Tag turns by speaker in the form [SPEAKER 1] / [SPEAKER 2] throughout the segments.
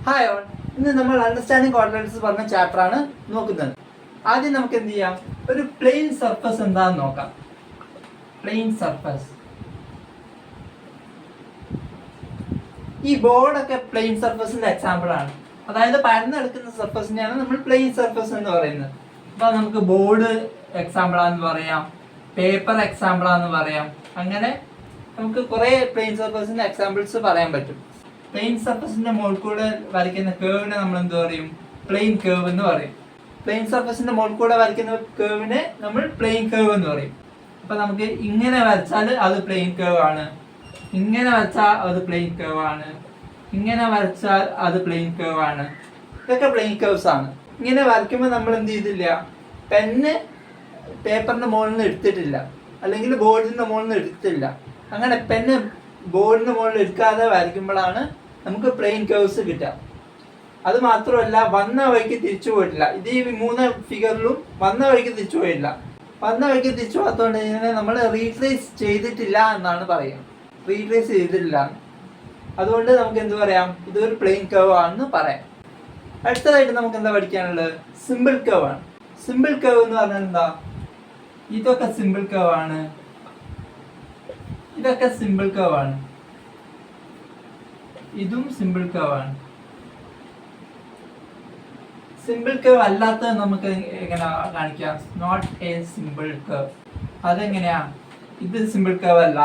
[SPEAKER 1] Hi all, ഇന്ന് നമ്മൾ understanding coordinates പറഞ്ഞ ചാപ്റ്റർ ആണ് നോക്കുന്നത്. ആദ്യം നമുക്ക് എന്ത് ചെയ്യാം, ഒരു പ്ലെയിൻ സർഫസ് എന്താണെന്ന് നോക്കാം. പ്ലെയിൻ സർഫസ്, ഈ ബോർഡൊക്കെ പ്ലെയിൻ സർഫസിന്റെ എക്സാമ്പിൾ ആണ്. അതായത് പരന്നെടുക്കുന്ന സർഫസിനെയാണ് നമ്മൾ പ്ലെയിൻ സർഫസ് എന്ന് പറയുന്നത്. അപ്പൊ നമുക്ക് ബോർഡ് എക്സാമ്പിൾ ആണെന്ന് പറയാം, പേപ്പർ എക്സാമ്പിൾ ആണെന്ന് പറയാം. അങ്ങനെ നമുക്ക് കുറെ പ്ലെയിൻ സർഫസിന്റെ എക്സാമ്പിൾസ് പറയാൻ പറ്റും. പ്ലെയിൻ സർഫസിന്റെ മുകളിൽ കൂടെ വരയ്ക്കുന്ന കേവിനെ നമ്മൾ എന്ത് പറയും? പ്ലെയിൻ കേവ് എന്ന് പറയും. പ്ലെയിൻ സർഫസിന്റെ മുകളിൽ കൂടെ വരയ്ക്കുന്ന കേവിനെ നമ്മൾ പ്ലെയിൻ കേവ് എന്ന് പറയും. അപ്പൊ നമുക്ക് ഇങ്ങനെ വരച്ചാൽ അത് പ്ലെയിൻ കേവ് ആണ്, ഇങ്ങനെ വരച്ചാൽ അത് പ്ലെയിൻ കേവ് ആണ്, ഇങ്ങനെ വരച്ചാൽ അത് പ്ലെയിൻ കേവ് ആണ്. ഇതൊക്കെ പ്ലെയിൻ കേവ്സ് ആണ്. ഇങ്ങനെ വരയ്ക്കുമ്പോൾ നമ്മൾ എന്ത് ചെയ്തില്ല, പെന്ന് പേപ്പറിന്റെ മുകളിൽ നിന്ന് എടുത്തിട്ടില്ല, അല്ലെങ്കിൽ ബോർഡിന്റെ മുകളിൽ നിന്ന് എടുത്തിട്ടില്ല. അങ്ങനെ പെന്ന് ബോർഡിന്റെ മുകളിൽ എടുക്കാതെ വരയ്ക്കുമ്പോഴാണ് നമുക്ക് പ്ലെയിൻ കേവ്സ് കിട്ടുക. അത് മാത്രമല്ല, വന്ന വഴിക്ക് തിരിച്ചു പോയിട്ടില്ല. ഇത് ഈ മൂന്ന് ഫിഗറിലും വന്ന വഴിക്ക് തിരിച്ചു പോയിട്ടില്ല. വന്ന വഴിക്ക് തിരിച്ചു പോകാത്തതുകൊണ്ട് ഇതിനെ നമ്മൾ റീട്രേസ് ചെയ്തിട്ടില്ല എന്നാണ് പറയുക. റീട്രേസ് ചെയ്തിട്ടില്ല, അതുകൊണ്ട് നമുക്ക് എന്ത് പറയാം, ഇതൊരു പ്ലെയിൻ കർവ് ആണെന്ന് പറയാം. അടുത്തതായിട്ട് നമുക്ക് എന്താ പഠിക്കാനുള്ളത്? സിമ്പിൾ കർവ് ആണ്. സിമ്പിൾ കർവ് എന്ന് പറഞ്ഞാൽ എന്താ? ഇതൊക്കെ സിമ്പിൾ കർവ് ആണ്, ഇതൊക്കെ സിമ്പിൾ കർവ് ആണ്, ഇതും സിമ്പിൾ കർവ് ആണ്. സിമ്പിൾ കർവ് അല്ലാത്തത് നമുക്ക് എങ്ങനെ കാണിക്കാം? Not a simple curve. അതെങ്ങനെയാ? ഇത് സിമ്പിൾ കർവ് അല്ല,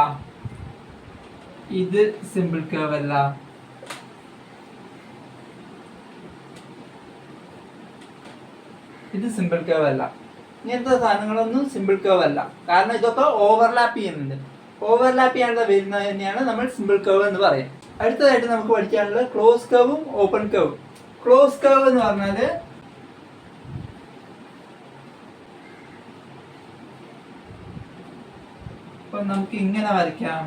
[SPEAKER 1] ഇത് സിമ്പിൾ കർവ് അല്ല, ഇത് സിമ്പിൾ കർവ് അല്ല. ഇങ്ങനത്തെ സാധനങ്ങളൊന്നും സിമ്പിൾ കർവ് അല്ല. കാരണം ഇതൊക്കെ ഓവർലാപ്പ് ചെയ്യുന്നുണ്ട്. ഓവർലാപ്പ് ചെയ്യാതെ വരുന്നത് തന്നെയാണ് നമ്മൾ സിമ്പിൾ കർവ് എന്ന് പറയും. അടുത്തതായിട്ട് നമുക്ക് പഠിക്കാനുള്ളത് ക്ലോസ് കർവും ഓപ്പൺ കർവും. ക്ലോസ് കർവ് എന്ന് പറഞ്ഞാല് ഇപ്പൊ നമുക്ക് ഇങ്ങനെ വരയ്ക്കാം.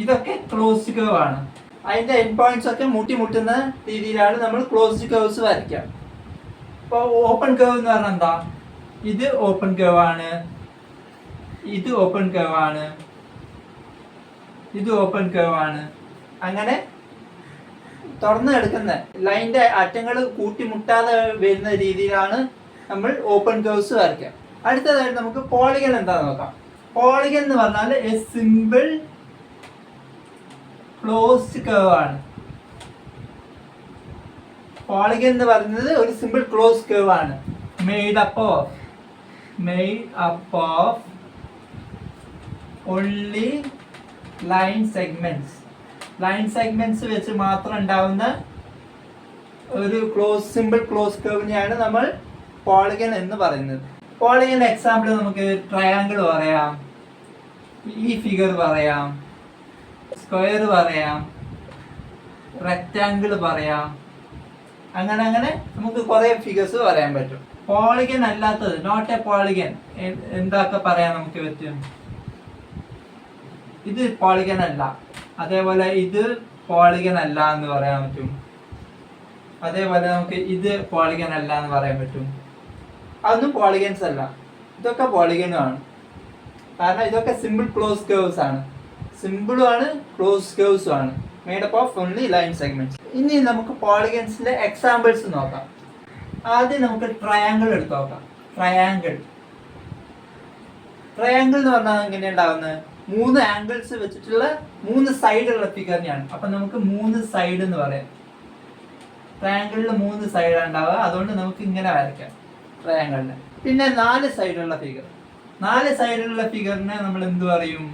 [SPEAKER 1] ഇതൊക്കെ ക്ലോസ്ഡ് കർവ് ആണ്. അതിന്റെ എൻഡ് പോയിന്റ്സ് ഒക്കെ മുട്ടുന്ന രീതിയിലാണ് നമ്മൾ ക്ലോസ്ഡ് കർവ്സ് വരയ്ക്കുക. ഇപ്പൊ ഓപ്പൺ കർവ് എന്ന് പറഞ്ഞാൽ എന്താ? ഇത് ഓപ്പൺ കർവ് ആണ്, ഇത് ഓപ്പൺ കർവ് ആണ്, ഇത് ഓപ്പൺ കർവ് ആണ്. അങ്ങനെ തുറന്നു കിടക്കുന്ന ലൈനിന്റെ അറ്റങ്ങൾ കൂട്ടിമുട്ടാതെ വരുന്ന രീതിയിലാണ് നമ്മൾ ഓപ്പൺ കർവ്സ് വരയ്ക്കുക. അടുത്തതായിട്ട് നമുക്ക് പോളിഗൺ എന്താന്ന് നോക്കാം. പോളിഗൺ എന്ന് പറഞ്ഞാൽ എ സിമ്പിൾ ക്ലോസ്ഡ് കർവ് ആണ്. പോളിഗൺ എന്ന് പറയുന്നത് ഒരു സിമ്പിൾ ക്ലോസ് കർവ് ആണ്. Made up of only line segments. Line segments വെച്ച് മാത്രം ഉണ്ടാവുന്ന ഒരു സിമ്പിൾ ക്ലോസ് കർവിനെയാണ് നമ്മൾ പോളിഗൺ എന്ന് പറയുന്നത്. പോളിഗൺ എക്സാമ്പിൾ നമുക്ക് ട്രയാങ്കിൾ പറയാം, ഈ ഫിഗർ പറയാം, സ്ക്വയർ പറയാം, റെക്റ്റാങ്കിൾ പറയാം. അങ്ങനെ അങ്ങനെ നമുക്ക് കുറെ ഫിഗേഴ്സ് പറയാൻ പറ്റും. പോളിഗൺ അല്ലാത്തത്, നോട്ട് എ പോളിഗൺ, എന്തൊക്കെ പറയാൻ നമുക്ക് പറ്റും? ഇത് പോളിഗൺ അല്ല, അതേപോലെ ഇത് പോളിഗൺ അല്ല എന്ന് പറയാൻ പറ്റും. അതേപോലെ നമുക്ക് ഇത് പോളിഗൺ അല്ല എന്ന് പറയാൻ പറ്റും. അതൊന്നും പോളിഗൺസ് അല്ല, ഇതൊക്കെ പോളിഗണും ആണ്. കാരണം ഇതൊക്കെ സിമ്പിൾ ക്ലോസ് കർവ്സ് ആണ്. സിമ്പിളും ആണ്, ക്ലോസ് കർവ്സും ആണ്. Made up of only line segments. ഇനി നമുക്ക് പോളിഗൺസിന്റെ എക്സാമ്പിൾസ് നോക്കാം. ആദ്യം നമുക്ക് ട്രയാങ്കിൾ എടുത്ത് നോക്കാം. ട്രയാങ്കിൾ എന്ന് പറഞ്ഞാൽ എങ്ങനെ ഉണ്ടാവുന്നത്? 3 ആംഗിൾസ് വെച്ചിട്ടുള്ള 3 സൈഡുള്ള ഫിഗറിനെയാണ്. അപ്പൊ നമുക്ക് 3 സൈഡ് എന്ന് പറയാം. ട്രയാങ്കിളിൽ 3 സൈഡ് ഉണ്ടാവുക, അതുകൊണ്ട് നമുക്ക് ഇങ്ങനെ വരയ്ക്കാം ട്രയാങ്കിളിന്. പിന്നെ 4 സൈഡുള്ള ഫിഗർ. 4 സൈഡുള്ള ഫിഗറിനെ നമ്മൾ എന്ത് പറയും?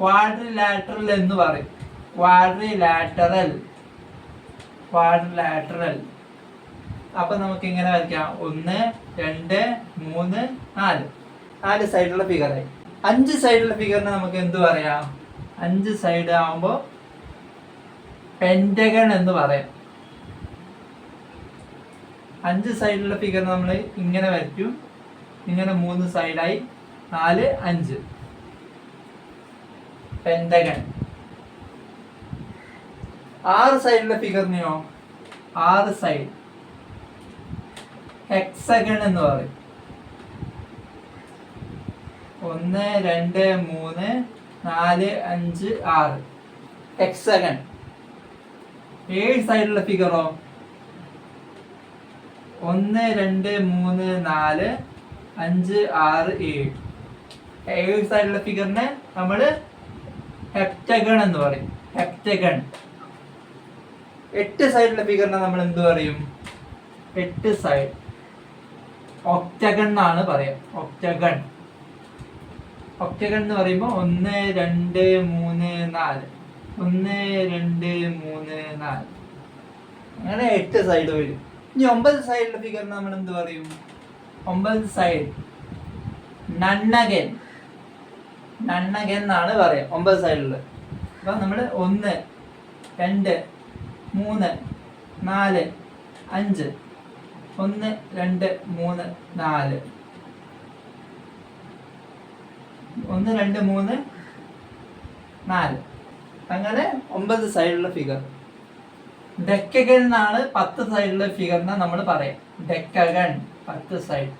[SPEAKER 1] ക്വാഡ്രിലാറ്ററൽ എന്ന് പറയും. ക്വാഡ്രിലാറ്ററൽ. അപ്പൊ നമുക്ക് ഇങ്ങനെ വരയ്ക്കാം. 1 2 3 4 സൈഡുള്ള ഫിഗറായി. 5 സൈഡുള്ള ഫിഗറിനെ നമുക്ക് എന്ത് പറയാം? 5 സൈഡ് ആവുമ്പോ പെന്റഗൺ എന്ന് പറയാം. 5 സൈഡുള്ള ഫിഗർ നമ്മൾ ഇങ്ങനെ വരയ്ക്കും. ഇങ്ങനെ 3 സൈഡായി 4 5 പെന്റഗൺ. 6 സൈഡുള്ള ഫിഗറിനെയോ 6 സൈഡ് ഹെക്സഗൺ എന്ന് പറയും. 1 2 3 4 5 6 ഹെക്സഗൺ. ഏഴ് സൈഡുള്ള ഫിഗറോ 1 2 3 4 5 6 7. ഏഴ് സൈഡുള്ള ഫിഗറിനെ നമ്മൾ ഹെപ്റ്റഗൺ എന്ന് പറയും. ഹെപ്റ്റഗൺ. 8 സൈഡുള്ള ഫിഗറിനെ നമ്മൾ എന്ത് പറയും? 8 സൈഡ് ഒക്ടഗൺ എന്നാണ് പറയാം. ഒക്ടഗൺ. ഒക്ടഗൺ എന്ന് പറയുമ്പോൾ 1 2 3 4 1 2 3 4 അങ്ങനെ 8 സൈഡ് വരും. ഇനി 9 സൈഡുള്ള ഫിഗറിന് നമ്മൾ എന്ത് പറയും? 9 സൈഡ് നണ്ണഗൻ. നണ്ണഗൻ എന്നാണ് പറയാം 9 സൈഡില്. അപ്പൊ നമ്മൾ 1 2 3 4 5 1 2 3 4 1 2 3 4 അങ്ങനെ 9 സൈഡുള്ള ഫിഗർ. ഡെക്കഗൺ എന്നാണ് 10 സൈഡുള്ള ഫിഗറിനെ നമ്മൾ പറയാം. ഡെക്കഗൺ 10 സൈഡ്.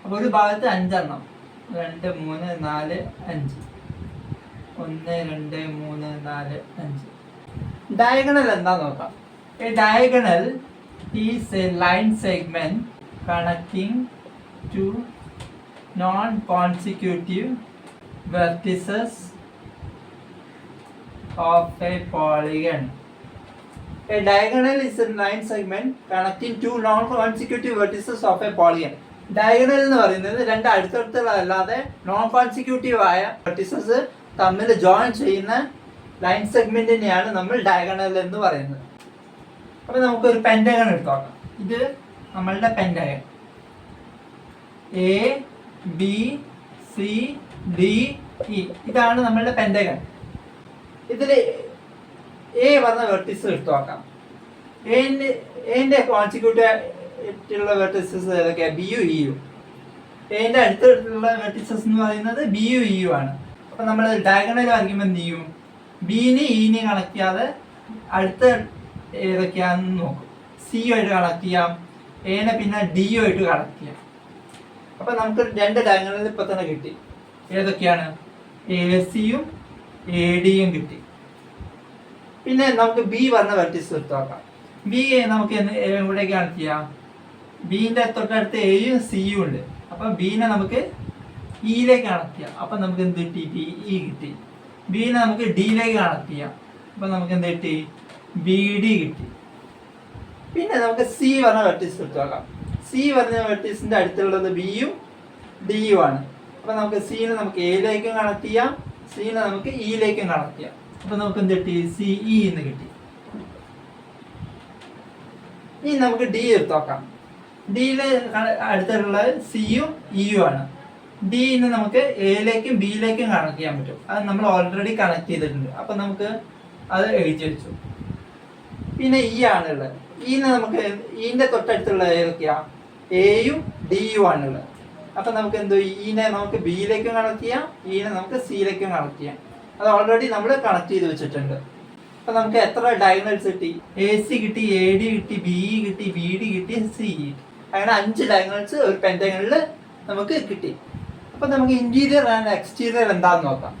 [SPEAKER 1] അപ്പൊ ഒരു ഭാഗത്ത് 5 എണ്ണം. 2 3 4 5 1 2 3 4 5. ഡയഗണൽ എന്താ നോക്കാം. A diagonal is a line segment connecting two non consecutive vertices of a polygon. A diagonal is a line segment connecting two non-consecutive vertices of a polygon. Diagonal എന്ന് പറയുന്നത് രണ്ട് അടുത്തടുത്തുള്ളതല്ലാതെ നോൺ കോൺസിക്യൂട്ടീവ് ആയ vertices തമ്മിൽ join ചെയ്യുന്ന line സെഗ്മെന്റിനെയാണ് നമ്മൾ diagonal എന്ന് പറയുന്നത്. അപ്പൊ നമുക്കൊരു പെന്റഗൺ എടുത്ത് നോക്കാം. ഇത് നമ്മളുടെ pentagon A B C D E. ഇതാണ് നമ്മളുടെ പെന്റഗൺ. ഇതിൽ എ പറഞ്ഞ വെർട്ടിസ് എടുത്തു നോക്കാം. എന്റെ കോൺസിക്യൂട്ടീവ് വെർട്ടിസസ് ഏതൊക്കെയാ? ബിയു ഇയു. എന്റെ അടുത്തുള്ള വെർട്ടിസസ് എന്ന് പറയുന്നത് ബിയു ഇയു ആണ്. അപ്പൊ നമ്മൾ ഡയഗണൽ വരയ്ക്കുമ്പോൾ എന്ത് ചെയ്യും? ബിനെ ഇനെ കണക്ട് ചെയ്യാതെ അടുത്ത ഏതൊക്കെയാന്ന് നോക്കും. സിയു ആയിട്ട് കണക്ട് ചെയ്യാം, എനെ പിന്നെ ഡിയു ആയിട്ട് കണക്ട് ചെയ്യാം. അപ്പൊ നമുക്ക് രണ്ട് ഡയഗണൽ ഇപ്പൊ തന്നെ കിട്ടി. ഏതൊക്കെയാണ്? എ സിയും എ ഡിയും കിട്ടി. പിന്നെ നമുക്ക് ബി പറഞ്ഞ വെർട്ടിസ് എടുത്ത് നോക്കാം. ബി നമുക്ക് എവിടേക്ക് കണക്ട് ചെയ്യാം? ബിന്റെ തൊട്ടടുത്ത് എയും സിയും ഉണ്ട്. അപ്പൊ ബിനെ നമുക്ക് ഇയിലേക്ക് കണക്ട് ചെയ്യാം. അപ്പൊ നമുക്ക് എന്ത് കിട്ടി? ബി ഇ കിട്ടി. ബിനെ നമുക്ക് ഡിയിലേക്ക് കണക്ട് ചെയ്യാം. അപ്പൊ നമുക്ക് എന്ത് കിട്ടി? ബി ഡി കിട്ടി. പിന്നെ നമുക്ക് സി പറഞ്ഞ വെർട്ടിസ് എടുത്ത് നോക്കാം. സി പറഞ്ഞ വെർട്ടിസിന്റെ അടുത്തുള്ളത് ബിയും ഡിയും ആണ്. അപ്പൊ നമുക്ക് സിനെ നമുക്ക് എയിലേക്കും കണക്ട് ചെയ്യാം, സിനെ നമുക്ക് ഇയിലേക്കും കണക്ട് ചെയ്യാം. അപ്പൊ നമുക്ക് എന്ത് കിട്ടി? സി ഇ എന്ന് കിട്ടി. ഇനി നമുക്ക് ഡി എടുത്ത് നോക്കാം. ഡിയില് അടുത്തുള്ള സിയും ഇയും ആണ്. ഡിന്ന് നമുക്ക് എയിലേക്കും ബിയിലേക്കും കണക്ട് ചെയ്യാൻ പറ്റും. അത് നമ്മൾ ഓൾറെഡി കണക്ട് ചെയ്തിട്ടുണ്ട്. അപ്പൊ നമുക്ക് അത് എഴുതി വെച്ചു. പിന്നെ ഇ ആണുള്ളത്. ഇന്ന് നമുക്ക് ഇന്റെ തൊട്ടടുത്തുള്ള ഏതൊക്കെയാ? എയും ഡിയും ആണുള്ളത്. അപ്പൊ നമുക്ക് എന്തോ ഇനെ നമുക്ക് ബിയിലേക്കും കണക്ട് ചെയ്യാം, ഇനെ നമുക്ക് സിയിലേക്കും കണക്ട് ചെയ്യാം. അത് ഓൾറെഡി നമ്മൾ കണക്ട് ചെയ്ത് വെച്ചിട്ടുണ്ട്. അപ്പൊ നമുക്ക് എത്ര ഡയഗണൽസ് കിട്ടി? എ സി കിട്ടി, എ ഡി കിട്ടി, ബി ഇ കിട്ടി, ബി ഡി കിട്ടി, സി ഇ. അങ്ങനെ 5 ഡയഗണൽസ് ഒരു പെന്റഗണിൽ നമുക്ക് കിട്ടി. അപ്പൊ നമുക്ക് ഇന്റീരിയർ ആൻഡ് എക്സ്റ്റീരിയർ എന്താന്ന് നോക്കാം.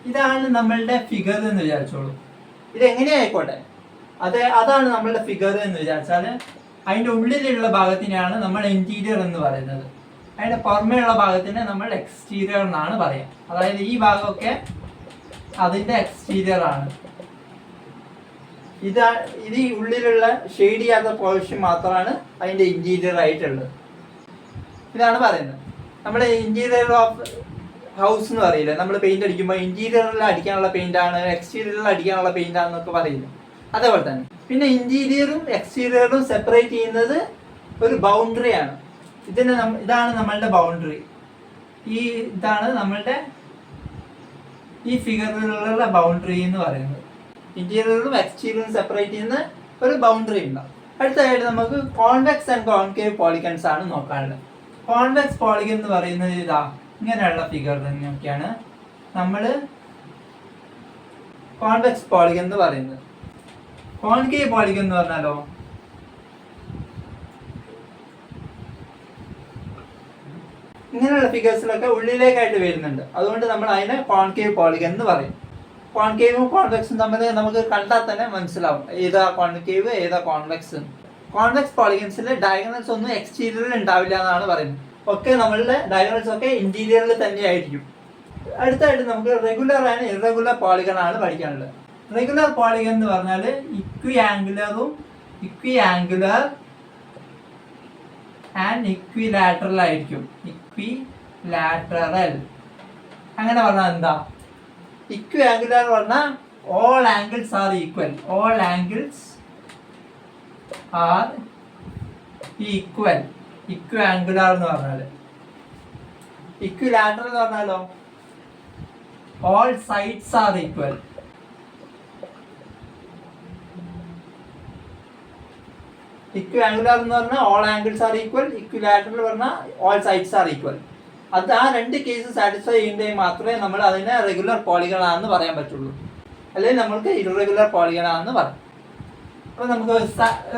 [SPEAKER 1] ഇതാണ് നമ്മളുടെ ഫിഗർ എന്ന് വിചാരിച്ചോളൂ. ഇത് എങ്ങനെയായിക്കോട്ടെ, അതാണ് നമ്മളുടെ ഫിഗർ എന്ന് വിചാരിച്ചാല് അതിന്റെ ഉള്ളിലുള്ള ഭാഗത്തിനെയാണ് നമ്മൾ ഇന്റീരിയർ എന്ന് പറയുന്നത്. അതിന്റെ പുറമേയുള്ള ഭാഗത്തിന് നമ്മൾ എക്സ്റ്റീരിയർ എന്നാണ് പറയാം. അതായത് ഈ ഭാഗമൊക്കെ അതിന്റെ എക്സ്റ്റീരിയർ ആണ്. ഇത് ഈ ഉള്ളിലുള്ള ഷെയ്ഡ് ചെയ്യാത്ത പോർഷൻ മാത്രമാണ് അതിന്റെ ഇന്റീരിയർ ആയിട്ടുള്ളത്. ഇതാണ് പറയുന്നത്. നമ്മുടെ ഇന്റീരിയർ ഓഫ് ഹൗസ് എന്ന് പറയില്ല, നമ്മൾ പെയിന്റ് അടിക്കുമ്പോൾ ഇന്റീരിയറിൽ അടിക്കാനുള്ള പെയിന്റ് ആണ്, എക്സ്റ്റീരിയറിൽ അടിക്കാനുള്ള പെയിന്റ് ആണെന്നൊക്കെ പറയില്ല. അതേപോലെ തന്നെ പിന്നെ ഇന്റീരിയറും എക്സ്റ്റീരിയറും സെപ്പറേറ്റ് ചെയ്യുന്നത് ഒരു ബൗണ്ടറി ആണ്. ഇതാണ് നമ്മളുടെ ബൗണ്ടറി. ഇതാണ് നമ്മളുടെ ഈ ഫിഗറിലുള്ള ബൗണ്ടറി എന്ന് പറയുന്നത്. ഇന്റീരിയറും എക്സ്റ്റീരിയറും സെപ്പറേറ്റ് ചെയ്യുന്ന ഒരു ബൗണ്ടറി ഉണ്ടാവും. അടുത്തതായിട്ട് നമുക്ക് കോൺവെക്സ് ആൻഡ് കോൺകേവ് പോളിഗൺസ് ആണ് നോക്കാനുള്ളത്. കോൺവെക്സ് പോളിഗൺ എന്ന് പറയുന്നത് ഇതാ ഇങ്ങനെയുള്ള ഫിഗർ തന്നെയൊക്കെയാണ് നമ്മൾ കോൺവെക്സ് പോളിഗൺ എന്ന് പറയുന്നത്. കോൺകേവ് പോളിഗൺ എന്ന് പറഞ്ഞാലോ ഇങ്ങനെയുള്ള ഫിഗേഴ്സിലൊക്കെ ഉള്ളിലേക്കായിട്ട് വരുന്നുണ്ട്. അതുകൊണ്ട് നമ്മൾ അതിനെ കോൺകേവ് പോളിഗൺ എന്ന് പറയും. കോൺകേവും കോൺവെക്സും തമ്മിൽ നമുക്ക് കണ്ടാൽ തന്നെ മനസ്സിലാവും ഏതാ കോൺകേവ് ഏതാ കോൺവെക്സ്. കോൺവെക്സ് പോളിഗൺസിൽ ഡയഗണൽസ് ഒന്നും എക്സ്റ്റീരിയറിൽ ഉണ്ടാവില്ല എന്നാണ് പറയുന്നത്. ഒക്കെ നമ്മളുടെ ഡയഗണൽസ് ഒക്കെ ഇന്റീരിയറിൽ തന്നെ ആയിരിക്കും. അടുത്തായിട്ട് നമുക്ക് റെഗുലർ ആൻഡ് ഇറഗുലർ പോളിഗൺ ആണ് പഠിക്കാനുള്ളത്. റെഗുലർ പോളിഗൺ എന്ന് പറഞ്ഞാൽ ഇക്വിയാംഗുലറും ഇക്വിയാംഗുലർ ആൻഡ് ഇക്വിലാറ്ററൽ ആയിരിക്കും. ഇക്വിലാറ്ററൽ അങ്ങനെ പറഞ്ഞാൽ എന്താ? ഇക്വിയാംഗുലർ പറഞ്ഞാൽ all angles are equal. All angles are equal. Equiangular എന്ന് പറഞ്ഞാൽ. ഇക്വിലാറ്ററൽ എന്ന് പറഞ്ഞാലോ all sides are equal. ഇക്വിയാംഗുലർ എന്ന് പറഞ്ഞാൽ all angles are equal. Equilateral പറഞ്ഞാൽ all sides are equal. അത് ആ രണ്ട് കേസ് സാറ്റിസ്ഫൈ ചെയ്യുന്നതെങ്കിൽ മാത്രമേ നമ്മൾ അതിനെ റെഗുലർ പോളിഗൺ ആണെന്ന് പറയാൻ പറ്റുള്ളൂ. അല്ലെങ്കിൽ നമ്മൾക്ക് ഇറഗുലർ പോളിഗൺ ആണെന്ന് പറയാം. അപ്പോൾ നമുക്ക്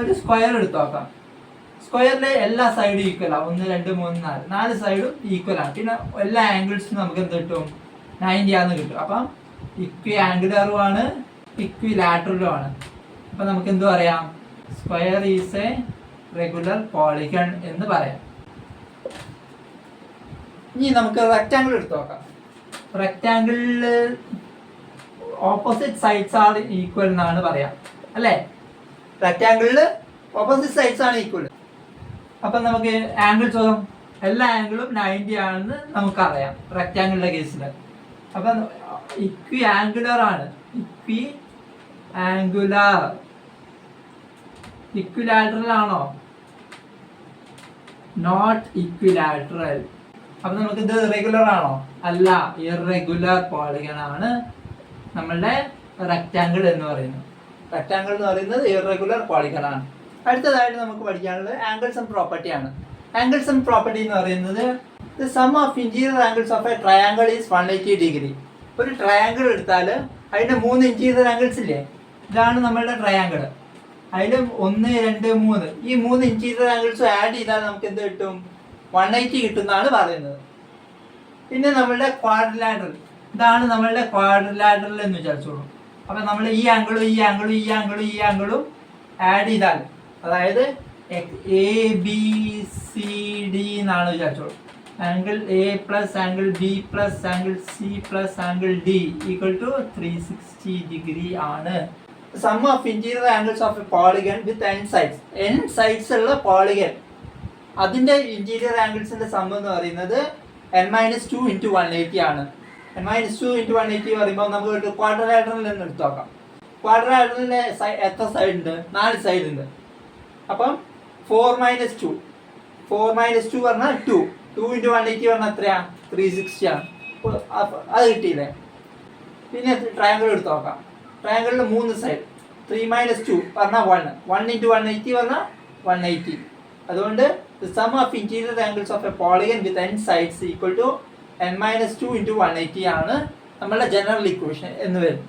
[SPEAKER 1] ഒരു സ്ക്വയർ എടുത്ത് നോക്കാം. സ്ക്വയറിലെ എല്ലാ സൈഡും ഈക്വൽ ആണ്. 1 2 3 4 സൈഡും ഈക്വൽ ആണ്. പിന്നെ എല്ലാ ആംഗിൾസും നമുക്ക് എന്ത് കിട്ടും? 90 ആണെന്ന് കിട്ടും. അപ്പം ഇക്വിയാംഗുലറും ആണ് ഇക്വിലാറ്ററലും ആണ്. അപ്പം നമുക്ക് എന്ത് പറയാം? Square is A regular polygon എന്ന് പറയാം. ഇനി നമുക്ക് റെക്റ്റാങ്കിൾ എടുത്ത് നോക്കാം. റെക്റ്റാങ്കിളിൽ ഓപ്പോസിറ്റ് സൈഡ്സ് ആർ ഈക്വൽ എന്നാണ് പറയാം അല്ലേ? റെക്റ്റാങ്കിളിൽ ഓപ്പോസിറ്റ് സൈഡ്സ് ആണ് ഈക്വൽ. അപ്പം നമുക്ക് ആംഗിൾസ് നോക്കാം. എല്ലാ ആംഗിളും 90 ആണെന്ന് നമുക്കറിയാം റെക്റ്റാങ്കിളിന്റെ കേസിൽ. അപ്പം ഇക്വി ആംഗുലർ ആണ്. Equiangular. ഇക്വിലാറ്ററൽ ആണോ? Not equilateral. അപ്പൊ നമുക്ക് ഇത് റെഗുലർ ആണോ? അല്ല, ഇറഗുലർ പോളിഗൺ ആണ് നമ്മളുടെ റെക്റ്റാങ്കിൾ എന്ന് പറയുന്നത്. റെക്റ്റാങ്കിൾ എന്ന് പറയുന്നത് ഇറഗുലർ പോളിഗൺ ആണ്. അടുത്തതായിട്ട് നമുക്ക് പഠിക്കാനുള്ളത് ആംഗിൾസ് ആൻഡ് പ്രോപ്പർട്ടി ആണ്. ആംഗിൾസ് ആൻഡ് പ്രോപ്പർട്ടി എന്ന് പറയുന്നത് the sum of interior angles of a triangle is 180 degree. ഒരു ട്രയാങ്കിൾ എടുത്താൽ അതിൻ്റെ 3 ഇന്റീരിയർ ആംഗിൾസ് ഇല്ലേ? ഇതാണ് നമ്മളുടെ ട്രയാങ്കിൾ. അതിൽ 1 2 3 ഈ 3 ഇന്റീരിയർ ആംഗിൾസും ആഡ് ചെയ്താൽ നമുക്ക് എന്ത് കിട്ടും? 180 കിട്ടുമെന്നാണ് പറയുന്നത്. പിന്നെ നമ്മളുടെ ക്വാഡ്രിലാറ്ററൽ. ഇതാണ് നമ്മളുടെ ക്വാഡ്രിലാറ്ററൽ എന്ന് വിചാരിച്ചോളൂ. അപ്പം നമ്മൾ ഈ ആംഗിളും ഈ ആംഗിളും ഈ ആംഗിളും ഈ ആംഗിളും ആഡ് ചെയ്താൽ, അതായത് ABCD എന്നാണ് വിചാരിച്ചോളൂ. Angle A plus angle B plus angle C plus angle D equal to 360 degree ആണ്. Sum of interior angles of a polygon with n sides. n sides ഉള്ള പോളിഗൺ, അതിന്റെ ഇന്റീരിയർ ആംഗിൾസിന്റെ സം എന്ന് പറയുന്നത് n-2 × 180 ആണ്. n-2 × 180 പറയുമ്പോൾ നമുക്ക് quadrilateral എന്ന് എടുത്ത് നോക്കാം. ക്വാഡ്രിലാറ്ററലിന് എത്ര സൈഡ് ഉണ്ട്? 4 സൈഡ് ഉണ്ട്. അപ്പം 4 - 2 പറഞ്ഞാൽ 2 × 180 പറഞ്ഞാൽ എത്രയാ? 360 ആണ്. അത് കിട്ടിയില്ലേ? പിന്നെ ട്രയാങ്കിൾ എടുത്ത് നോക്കാം. ട്രയാങ്കിളിൽ 3 സൈഡ്. 3 - 2 പറഞ്ഞാൽ 1 × 180 പറഞ്ഞാൽ 180. അതുകൊണ്ട് the sum of interior angles of a polygon with n sides equal to n - 2 × 180 ആണ് നമ്മളുടെ ജനറൽ ഇക്വേഷൻ എന്ന് വരും.